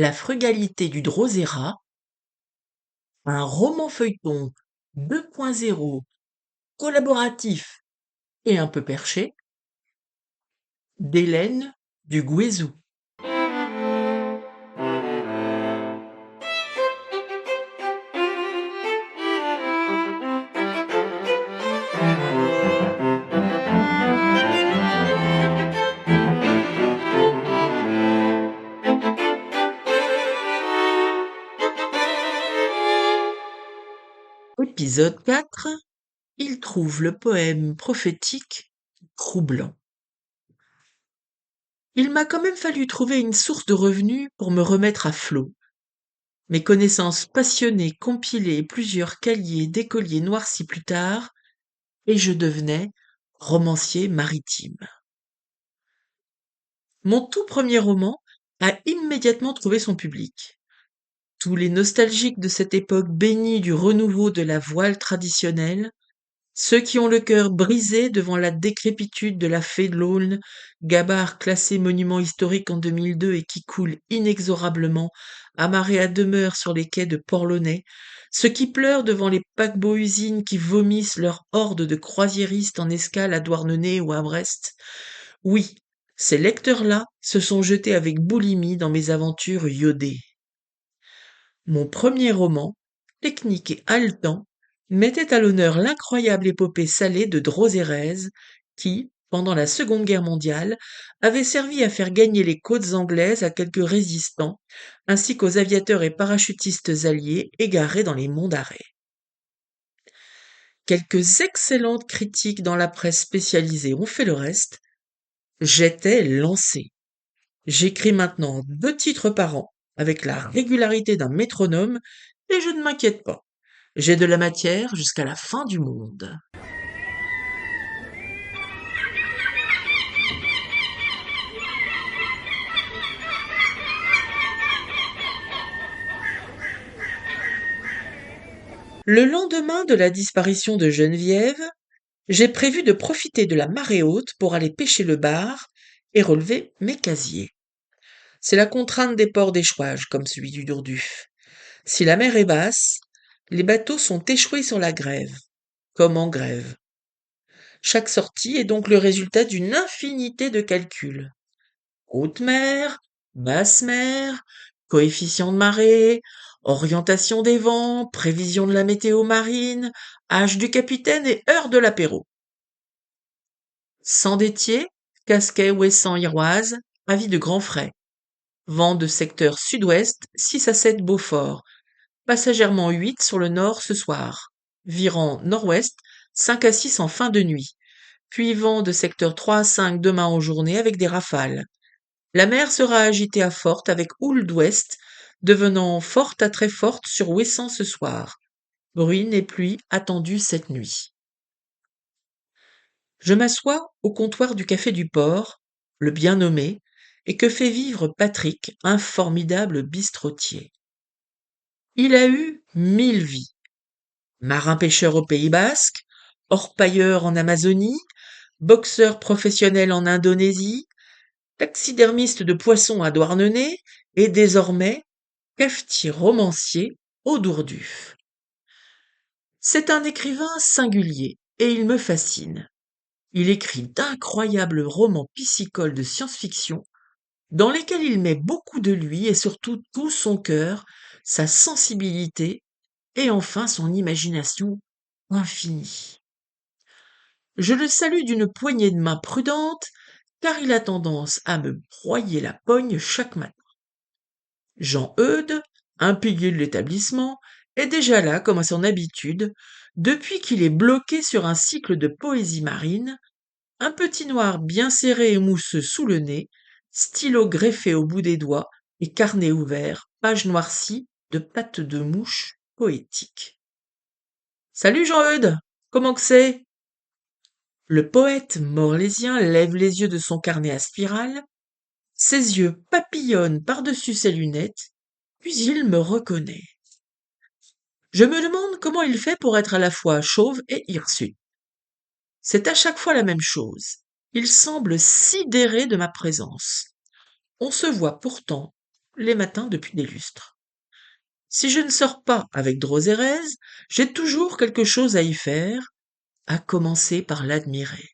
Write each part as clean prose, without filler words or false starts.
La frugalité du Drosera, un roman feuilleton 2.0 collaboratif et un peu perché, d'Hélène du Guézou. Épisode 4. Il trouve le poème prophétique troublant. Il m'a quand même fallu trouver une source de revenus pour me remettre à flot. Mes connaissances passionnées compilaient plusieurs cahiers d'écoliers noircis plus tard, et je devenais romancier maritime. Mon tout premier roman a immédiatement trouvé son public. Tous les nostalgiques de cette époque bénie du renouveau de la voile traditionnelle, ceux qui ont le cœur brisé devant la décrépitude de la fée de l'Aulne, gabarre classé monument historique en 2002 et qui coule inexorablement, amarré à demeure sur les quais de Port-Launay, ceux qui pleurent devant les paquebots-usines qui vomissent leur horde de croisiéristes en escale à Douarnenez ou à Brest. Oui, ces lecteurs-là se sont jetés avec boulimie dans mes aventures iodées. Mon premier roman, technique et haletant, mettait à l'honneur l'incroyable épopée salée de Drosérès, qui, pendant la Seconde Guerre mondiale, avait servi à faire gagner les côtes anglaises à quelques résistants, ainsi qu'aux aviateurs et parachutistes alliés égarés dans les monts d'arrêt. Quelques excellentes critiques dans la presse spécialisée ont fait le reste. J'étais lancé. J'écris maintenant 2 titres par an, avec la régularité d'un métronome, et je ne m'inquiète pas. J'ai de la matière jusqu'à la fin du monde. Le lendemain de la disparition de Geneviève, j'ai prévu de profiter de la marée haute pour aller pêcher le bar et relever mes casiers. C'est la contrainte des ports d'échouage, comme celui du Dourduf. Si la mer est basse, les bateaux sont échoués sur la grève, comme en grève. Chaque sortie est donc le résultat d'une infinité de calculs. Haute mer, basse mer, coefficient de marée, orientation des vents, prévision de la météo marine, âge du capitaine et heure de l'apéro. Sans d'étier, Casquet, Ouessant, Iroise, avis de grand frais. Vent de secteur sud-ouest, 6 à 7 Beaufort. Passagèrement 8 sur le nord ce soir. Virant nord-ouest, 5 à 6 en fin de nuit. Puis vent de secteur 3 à 5 demain en journée avec des rafales. La mer sera agitée à forte avec houle d'ouest, devenant forte à très forte sur Ouessant ce soir. Bruine et pluie attendues cette nuit. Je m'assois au comptoir du café du port, le bien nommé, et que fait vivre Patrick, un formidable bistrotier. Il a eu 1000 vies. Marin-pêcheur au Pays Basque, orpailleur en Amazonie, boxeur professionnel en Indonésie, taxidermiste de poissons à Douarnenez et désormais cafetier romancier au Dourduf. C'est un écrivain singulier et il me fascine. Il écrit d'incroyables romans piscicoles de science-fiction dans lesquels il met beaucoup de lui et surtout tout son cœur, sa sensibilité et enfin son imagination infinie. Je le salue d'une poignée de main prudente car il a tendance à me broyer la pogne chaque matin. Jean-Eudes, un pilier de l'établissement, est déjà là comme à son habitude, depuis qu'il est bloqué sur un cycle de poésie marine, un petit noir bien serré et mousseux sous le nez, stylo greffé au bout des doigts et carnet ouvert, page noircie de pattes de mouche poétiques. Salut Jean-Eudes, comment que c'est? Le poète morlésien lève les yeux de son carnet à spirale, ses yeux papillonnent par-dessus ses lunettes, puis il me reconnaît. Je me demande comment il fait pour être à la fois chauve et hirsute. C'est à chaque fois la même chose. Il semble sidéré de ma présence. On se voit pourtant les matins depuis des lustres. Si je ne sors pas avec Drosérez, j'ai toujours quelque chose à y faire, à commencer par l'admirer.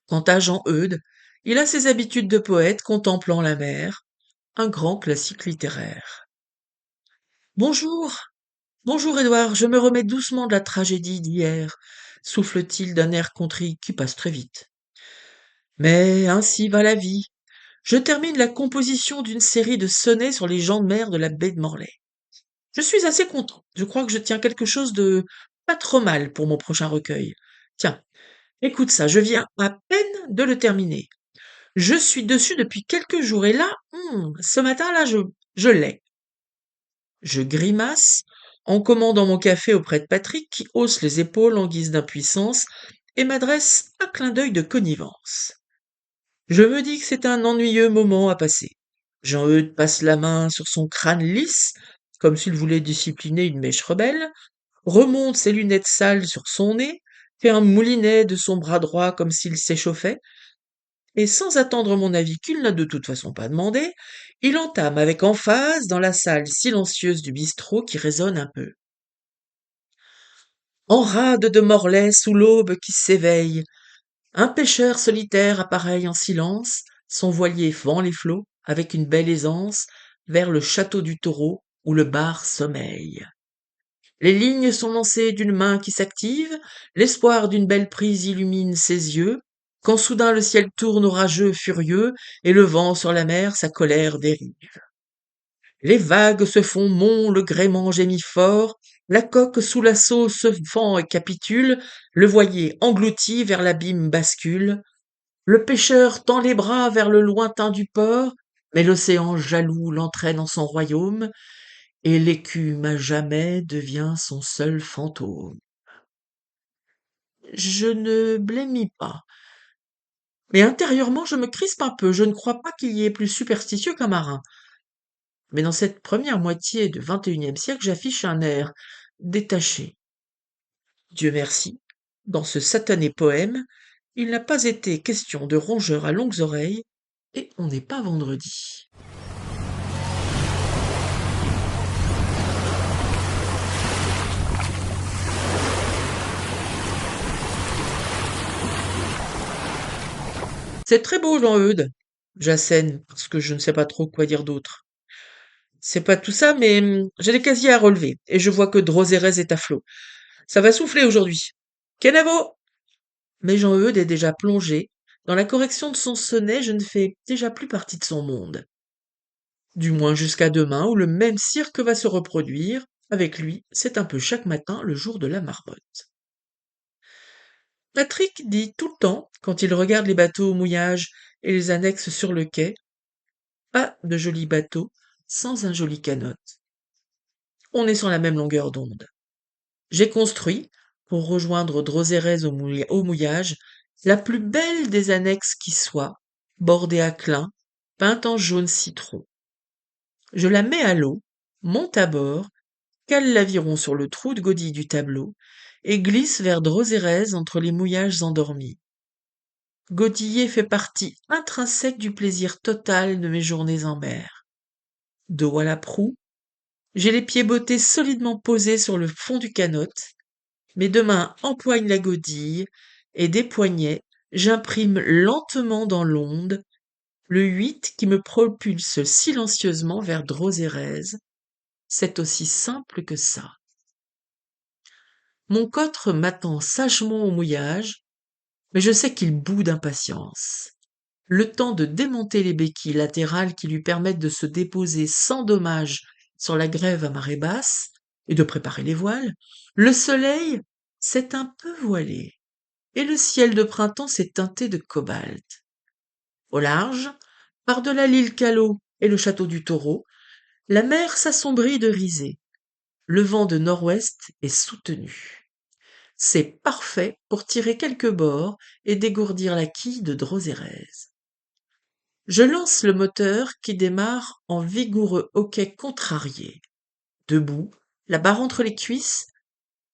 Quant à Jean-Eudes, il a ses habitudes de poète contemplant la mer, un grand classique littéraire. Bonjour, bonjour Édouard, je me remets doucement de la tragédie d'hier, souffle-t-il d'un air contrit qui passe très vite. Mais ainsi va la vie. Je termine la composition d'une série de sonnets sur les gens de mer de la baie de Morlaix. Je suis assez content. Je crois que je tiens quelque chose de pas trop mal pour mon prochain recueil. Tiens, écoute ça, je viens à peine de le terminer. Je suis dessus depuis quelques jours et là, ce matin-là, je l'ai. Je grimace en commandant mon café auprès de Patrick qui hausse les épaules en guise d'impuissance et m'adresse un clin d'œil de connivence. Je me dis que c'est un ennuyeux moment à passer. Jean-Eudes passe la main sur son crâne lisse, comme s'il voulait discipliner une mèche rebelle, remonte ses lunettes sales sur son nez, fait un moulinet de son bras droit comme s'il s'échauffait, et sans attendre mon avis qu'il n'a de toute façon pas demandé, il entame avec emphase dans la salle silencieuse du bistrot qui résonne un peu. En rade de Morlaix sous l'aube qui s'éveille, un pêcheur solitaire appareille en silence, son voilier fend les flots avec une belle aisance vers le château du taureau où le bar sommeille. Les lignes sont lancées d'une main qui s'active, l'espoir d'une belle prise illumine ses yeux, quand soudain le ciel tourne orageux furieux, et le vent sur la mer sa colère dérive. Les vagues se font monts, le gréement gémit fort, la coque sous l'assaut se fend et capitule, le voilier englouti vers l'abîme bascule. Le pêcheur tend les bras vers le lointain du port, mais l'océan jaloux l'entraîne en son royaume, et l'écume à jamais devient son seul fantôme. Je ne blêmis pas, mais intérieurement je me crispe un peu, je ne crois pas qu'il y ait plus superstitieux qu'un marin. Mais dans cette première moitié du XXIe siècle, j'affiche un air détaché. Dieu merci, dans ce satané poème, il n'a pas été question de rongeurs à longues oreilles, et on n'est pas vendredi. C'est très beau, Jean-Eudes. J'assène, parce que je ne sais pas trop quoi dire d'autre. C'est pas tout ça, mais j'ai des casiers à relever, et je vois que Drosérez est à flot. Ça va souffler aujourd'hui. Kenavo! Mais Jean-Eudes est déjà plongé. Dans la correction de son sonnet, je ne fais déjà plus partie de son monde. Du moins jusqu'à demain, où le même cirque va se reproduire. Avec lui, c'est un peu chaque matin le jour de la marmotte. Patrick dit tout le temps, quand il regarde les bateaux au mouillage et les annexes sur le quai, pas de joli bateau sans un joli canot. On est sur la même longueur d'onde. J'ai construit, pour rejoindre Drosérez au mouillage, la plus belle des annexes qui soit, bordée à clin, peinte en jaune citron. Je la mets à l'eau, monte à bord, cale l'aviron sur le trou de godille du tableau, et glisse vers Drosérez entre les mouillages endormis. Godiller fait partie intrinsèque du plaisir total de mes journées en mer. Dos à la proue, j'ai les pieds bottés solidement posés sur le fond du canot, mes deux mains empoignent la godille, et des poignets, j'imprime lentement dans l'onde le 8 qui me propulse silencieusement vers Drosérez. C'est aussi simple que ça. Mon cotre m'attend sagement au mouillage, mais je sais qu'il bout d'impatience. Le temps de démonter les béquilles latérales qui lui permettent de se déposer sans dommage sur la grève à marée basse et de préparer les voiles, le soleil s'est un peu voilé et le ciel de printemps s'est teinté de cobalt. Au large, par-delà l'île Callot et le château du Taureau, la mer s'assombrit de risée. Le vent de nord-ouest est soutenu. C'est parfait pour tirer quelques bords et dégourdir la quille de Drosérez. Je lance le moteur qui démarre en vigoureux hoquet contrarié. Debout, la barre entre les cuisses,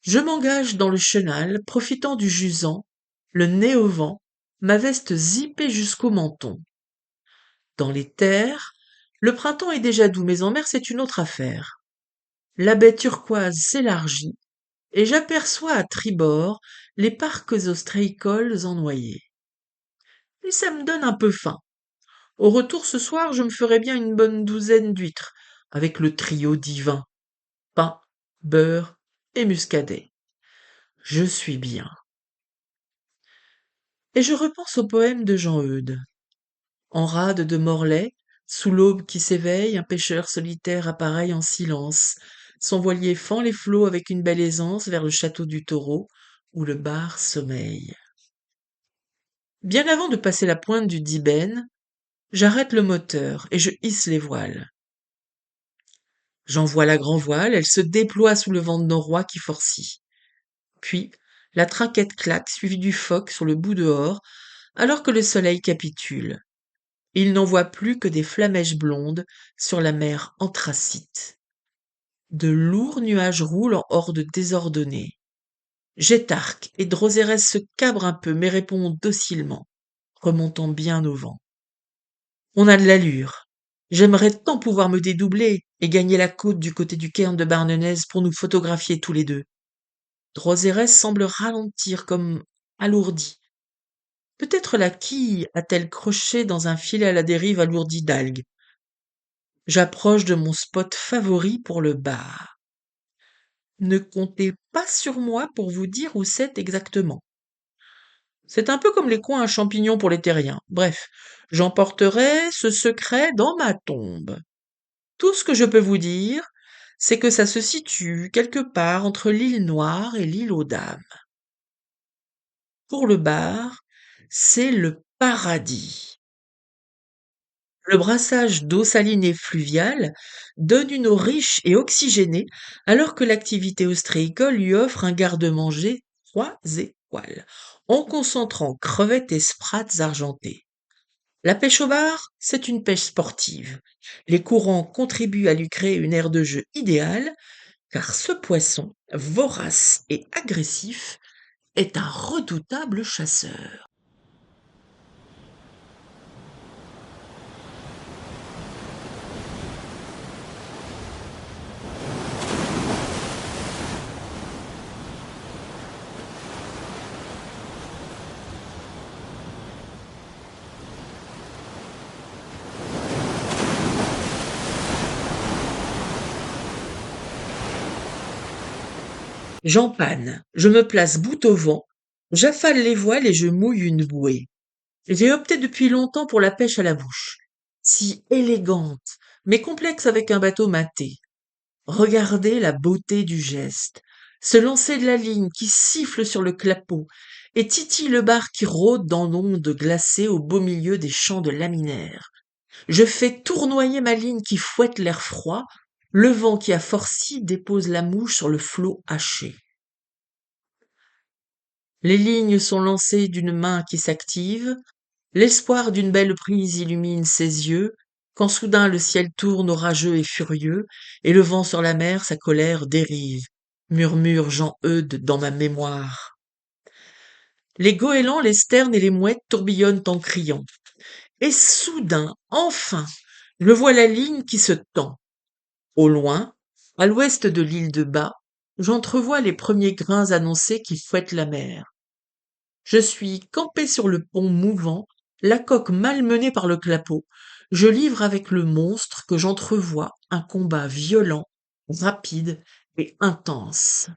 je m'engage dans le chenal, profitant du jusant, le nez au vent, ma veste zippée jusqu'au menton. Dans les terres, Le printemps est déjà doux, mais en mer c'est une autre affaire. La baie turquoise s'élargit, et j'aperçois à tribord les parcs ostréicoles ennoyés. Et ça me donne un peu faim. Au retour ce soir, je me ferai bien une bonne douzaine d'huîtres, avec le trio divin, pain, beurre et muscadet. Je suis bien. Et je repense au poème de Jean Eudes. En rade de Morlaix, sous l'aube qui s'éveille, un pêcheur solitaire appareille en silence. Son voilier fend les flots avec une belle aisance vers le château du Taureau, où le bar sommeille. Bien avant de passer la pointe du Dibenne, j'arrête le moteur et je hisse les voiles. J'envoie la grand-voile, elle se déploie sous le vent de noroît qui forcit. Puis, la trinquette claque, suivie du phoque sur le bout dehors, alors que le soleil capitule. Il n'en voit plus que des flamèches blondes sur la mer anthracite. De lourds nuages roulent en hordes désordonnées. J'étarque et Drosérès se cabre un peu mais répond docilement, remontant bien au vent. On a de l'allure. J'aimerais tant pouvoir me dédoubler et gagner la côte du côté du cairn de Barnenez pour nous photographier tous les deux. Drosérès semble ralentir comme alourdi. Peut-être la quille a-t-elle croché dans un filet à la dérive alourdi d'algues. J'approche de mon spot favori pour le bar. Ne comptez pas sur moi pour vous dire où c'est exactement. C'est un peu comme les coins à champignons pour les terriens. Bref, j'emporterai ce secret dans ma tombe. Tout ce que je peux vous dire, c'est que ça se situe quelque part entre l'île Noire et l'île aux Dames. Pour le bar, c'est le paradis. Le brassage d'eau saline et fluviale donne une eau riche et oxygénée alors que l'activité ostréicole lui offre un garde-manger 3 étoiles, en concentrant crevettes et sprattes argentées. La pêche au bar, c'est une pêche sportive. Les courants contribuent à lui créer une aire de jeu idéale, car ce poisson, vorace et agressif, est un redoutable chasseur. J'empanne, je me place bout au vent, j'affale les voiles et je mouille une bouée. J'ai opté depuis longtemps pour la pêche à la bouche, si élégante, mais complexe avec un bateau mâté. Regardez la beauté du geste, se lancer de la ligne qui siffle sur le clapot, et titille le bar qui rôde dans l'onde glacée au beau milieu des champs de laminaires. Je fais tournoyer ma ligne qui fouette l'air froid, le vent qui a forci dépose la mouche sur le flot haché. Les lignes sont lancées d'une main qui s'active, l'espoir d'une belle prise illumine ses yeux, quand soudain le ciel tourne orageux et furieux, et le vent sur la mer sa colère dérive, murmure Jean Eudes dans ma mémoire. Les goélands, les sternes et les mouettes tourbillonnent en criant. Et soudain, enfin, je vois la ligne qui se tend. Au loin, à l'ouest de l'île de Bas, j'entrevois les premiers grains annoncés qui fouettent la mer. Je suis campé sur le pont mouvant, la coque malmenée par le clapot. Je livre avec le monstre que j'entrevois un combat violent, rapide et intense.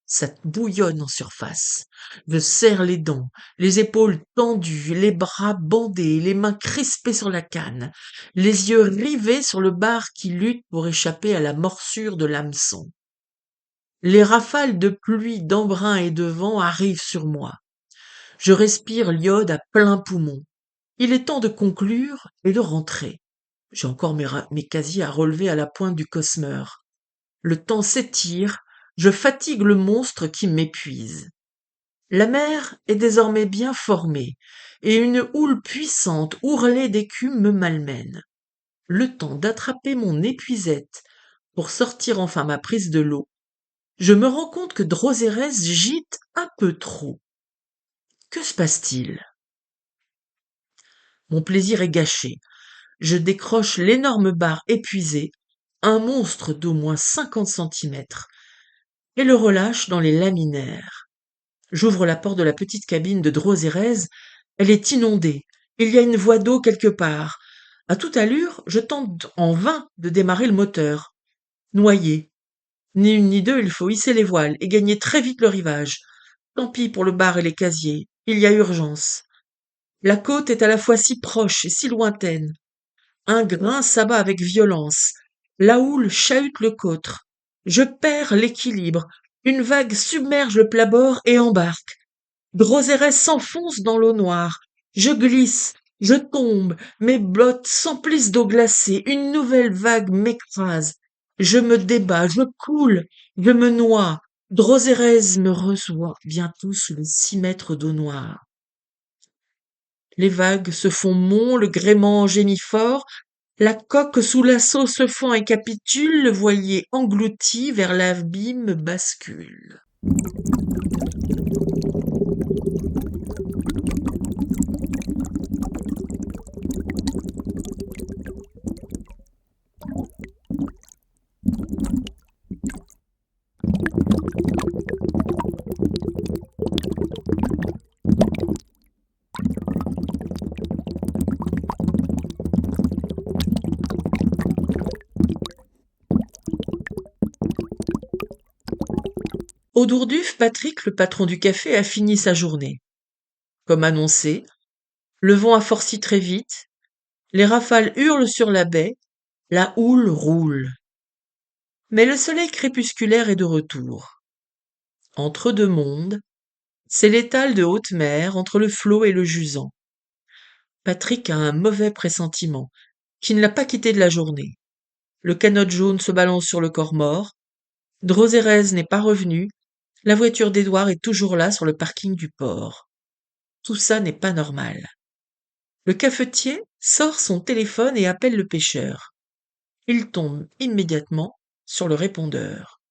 Ça bouillonne en surface. Je serre les dents, les épaules tendues, les bras bandés, les mains crispées sur la canne, les yeux rivés sur le bar qui lutte pour échapper à la morsure de l'hameçon. Les rafales de pluie, d'embrun et de vent arrivent sur moi. Je respire l'iode à plein poumon. Il est temps de conclure et de rentrer. J'ai encore mes casiers à relever à la pointe du Cosmer. Le temps s'étire, je fatigue le monstre qui m'épuise. La mer est désormais bien formée, et une houle puissante, ourlée d'écume me malmène. Le temps d'attraper mon épuisette pour sortir enfin ma prise de l'eau. Je me rends compte que Drosérès gîte un peu trop. Que se passe-t-il? Mon plaisir est gâché. je décroche l'énorme barre épuisée, un monstre d'au moins 50 centimètres, et le relâche dans les laminaires. J'ouvre la porte de la petite cabine de Drosérez. Elle est inondée. Il y a une voie d'eau quelque part. À toute allure, je tente en vain de démarrer le moteur. Noyé. Ni une ni deux, il faut hisser les voiles et gagner très vite le rivage. Tant pis pour le bar et les casiers. Il y a urgence. La côte est à la fois si proche et si lointaine. Un grain s'abat avec violence. La houle chahute le côtre. Je perds l'équilibre. Une vague submerge le plat-bord et embarque. Drosérès s'enfonce dans l'eau noire. Je glisse, je tombe, mes bottes s'emplissent d'eau glacée, une nouvelle vague m'écrase. Je me débats, je coule, je me noie. Drosérès me reçoit bientôt sous les 6 mètres d'eau noire. Les vagues se font monts, le gréement gémit fort, la coque sous l'assaut se fend et capitule, le voilier englouti vers l'abîme bascule. Au Dourduf, Patrick, le patron du café, a fini sa journée. Comme annoncé, le vent a forci très vite, les rafales hurlent sur la baie, la houle roule. Mais le soleil crépusculaire est de retour. Entre deux mondes, c'est l'étale de haute mer entre le flot et le jusant. Patrick a un mauvais pressentiment, qui ne l'a pas quitté de la journée. Le canot jaune se balance sur le corps mort, Drosérès n'est pas revenu, la voiture d'Édouard est toujours là sur le parking du port. Tout ça n'est pas normal. Le cafetier sort son téléphone et appelle le pêcheur. Il tombe immédiatement sur le répondeur.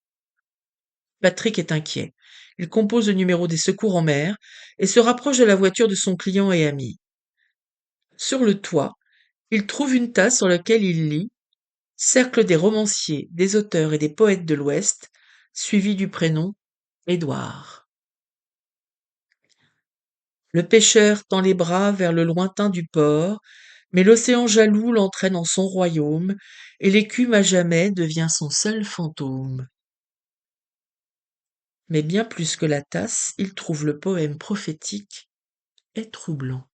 Patrick est inquiet. Il compose le numéro des secours en mer et se rapproche de la voiture de son client et ami. Sur le toit, il trouve une tasse sur laquelle il lit Cercle des romanciers, des auteurs et des poètes de l'Ouest, suivi du prénom Édouard. Le pêcheur tend les bras vers le lointain du port, mais l'océan jaloux l'entraîne en son royaume, et l'écume à jamais devient son seul fantôme. Mais bien plus que la tasse, il trouve le poème prophétique et troublant.